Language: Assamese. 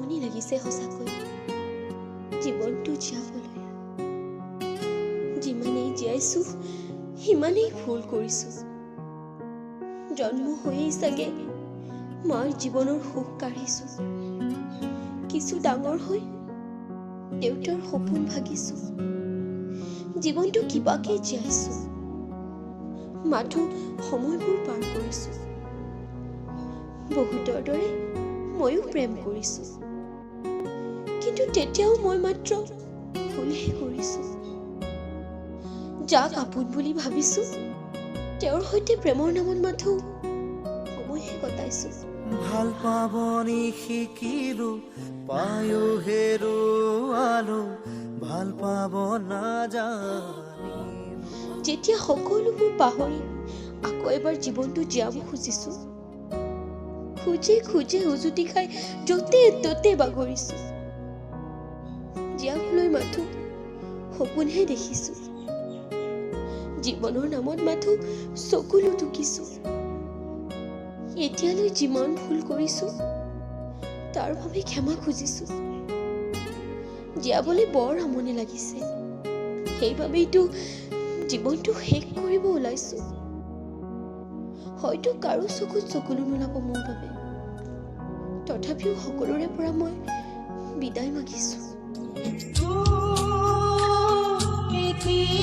আমনি লাগিছে সঁচাকৈ জীৱনটো জীয়াবলৈ। যিমানেই জীয়াইছো সিমানেই ভুল কৰিছো। জন্ম হৈয়েই চাগে মাৰ জীৱনৰ সুখ কাঢ়িছো। কিছু ডাঙৰ হৈ দেউতাৰ সপোন ভাগিছো। জীৱনটো কিবাকে জীয়াইছো, মাথো সময়বোৰ পাৰ কৰিছো। বহুতৰ দৰে ময়ো প্ৰেম কৰিছো, কিন্তু তেতিয়াও মই মাত্ৰ ভুলহে কৰিছো। যাক আপোন বুলি ভাবিছো তেওঁৰ সৈতে প্ৰেমৰ নামত মাথো সময়হে কটাইছো। ভাল পাবনি শিকিলো পায়ো হেৰুৱালো, ভাল পাব নাজানি। যেতিয়া সকলোবোৰ পাহৰি আকৌ এবাৰ জীৱনটো জীয়াব খুজিছো, খুজে খুজে উজুতি খাই য'তে ত'তে বাগৰিছো। জীয়াবলৈ মাথো সপোনহে দেখিছো, জীৱনৰ নামত মাথো চকুলো টুকিছো। এতিয়ালৈ যিমান ভুল কৰিছো তাৰ বাবে ক্ষমা খুজিছো। জীয়াবলৈ বৰ আমনি লাগিছে, সেইবাবেইতো জীৱনটো শেষ কৰিব ওলাইছো। হয়তো কাৰো চকুত চকুলো নোলাব মোৰ বাবে, তথাপিও সকলোৰে পৰা মই বিদায় মাগিছো। এতিয়া